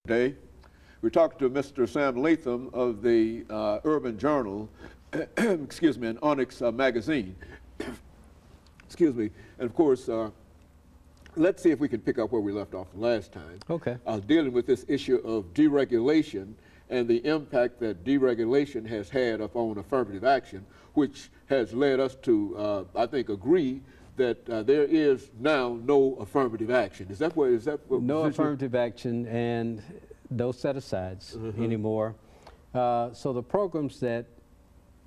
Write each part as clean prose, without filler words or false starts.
Today, we're talking to Mr. Sam Latham of the Urban Journal, excuse me, and Onyx magazine. Excuse me, and of course, let's see if we can pick up where we left off last time. Okay. Dealing with this issue of deregulation and the impact that deregulation has had upon affirmative action, which has led us to, I think, agree that there is now no affirmative action. Is that what? No affirmative action and no set-asides anymore. So the programs that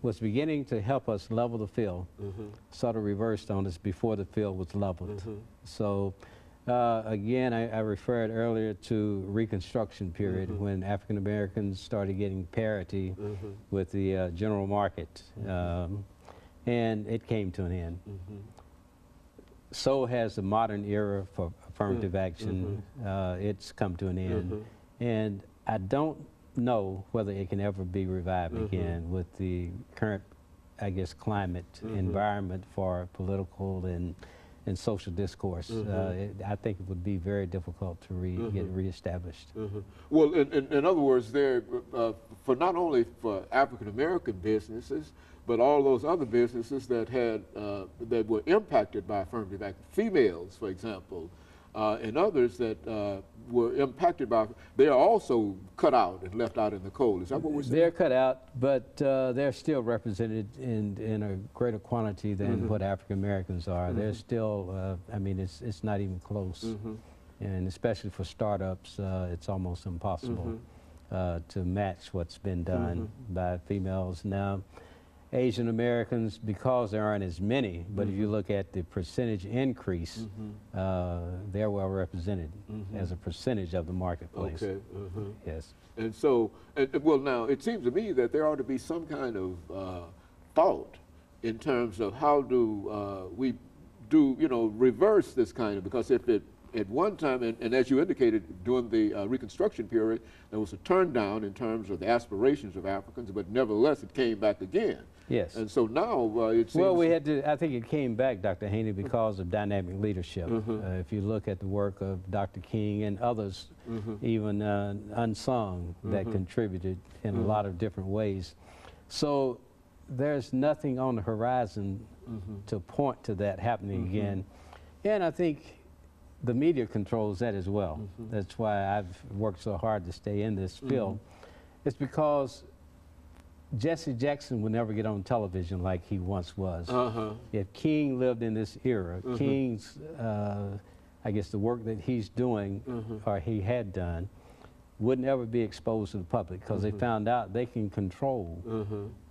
was beginning to help us level the field sort of reversed on us before the field was leveled. So again, I referred earlier to Reconstruction period when African Americans started getting parity with the general market, and it came to an end. So has the modern era for affirmative action. It's come to an end. And I don't know whether it can ever be revived again with the current, I guess, climate environment for political and social discourse. I think it would be very difficult to get reestablished. Well, in other words, there for not only for African American businesses, but all those other businesses that had that were impacted by affirmative action, females, for example, and others that were impacted by, they are also cut out and left out in the cold. Is that what we're saying? They're cut out, but they're still represented in a greater quantity than what African Americans are. They're still, I mean, it's not even close. And especially for startups, it's almost impossible to match what's been done by females. Now, Asian Americans, because there aren't as many, but if you look at the percentage increase, they're well represented as a percentage of the marketplace. Okay. Yes. And so, well, now, it seems to me that there ought to be some kind of thought in terms of how do we do, you know, reverse this kind of, because if it, at one time, and as you indicated, during the Reconstruction period, there was a turn down in terms of the aspirations of Africans, but nevertheless, it came back again. Yes. And so now it seems... Well, we had to, I think it came back, Dr. Haney, because of dynamic leadership. If you look at the work of Dr. King and others, even unsung, that contributed in a lot of different ways. So there's nothing on the horizon to point to that happening again. And I think the media controls that as well. That's why I've worked so hard to stay in this field. It's because Jesse Jackson would never get on television like he once was. If King lived in this era, King's, I guess the work that he's doing, or he had done, would never be exposed to the public because they found out they can control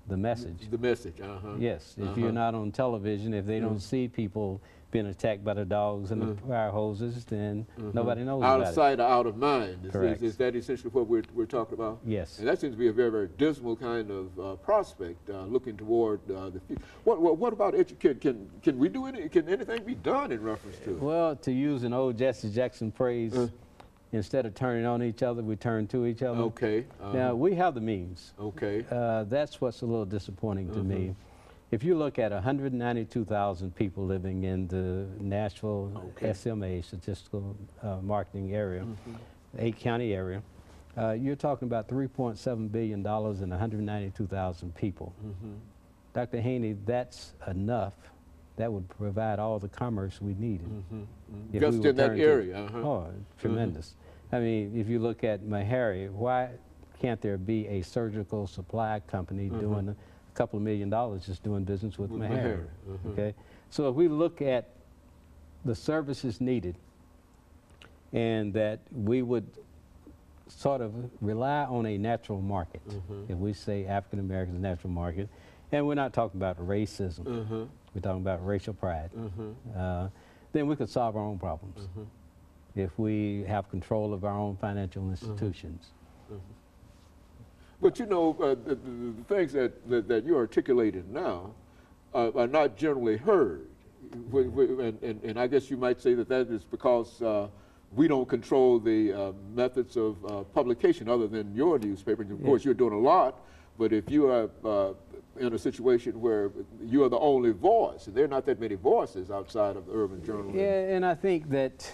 the message. The message, Yes, if you're not on television, if they don't see people being attacked by the dogs and the fire hoses, then nobody knows about it. Out of sight or out of mind. Correct. Is that essentially what we're talking about? Yes. And that seems to be a very, very dismal kind of prospect, looking toward the future. What about education? Can we do any? Can anything be done in reference to it? Well, to use an old Jesse Jackson phrase, instead of turning on each other, we turn to each other. Okay. Now, we have the means. Okay. That's what's a little disappointing to me. If you look at 192,000 people living in the Nashville SMA, Statistical Marketing Area, 8-county area, you're talking about $3.7 billion and 192,000 people. Dr. Haney, that's enough. That would provide all the commerce we needed. Just in that area. Oh, tremendous. I mean, if you look at Meharry, why can't there be a surgical supply company doing a couple of $1 million just doing business with Meharry? Okay, so if we look at the services needed and that we would sort of rely on a natural market, if we say African Americans natural market, and we're not talking about racism, we're talking about racial pride, then we could solve our own problems if we have control of our own financial institutions. But you know, the things that you articulated now are not generally heard. And I guess you might say that that is because we don't control the methods of publication other than your newspaper. And of course, you're doing a lot, but if you are in a situation where you are the only voice, and there are not that many voices outside of the Urban Journal. Yeah, and I think that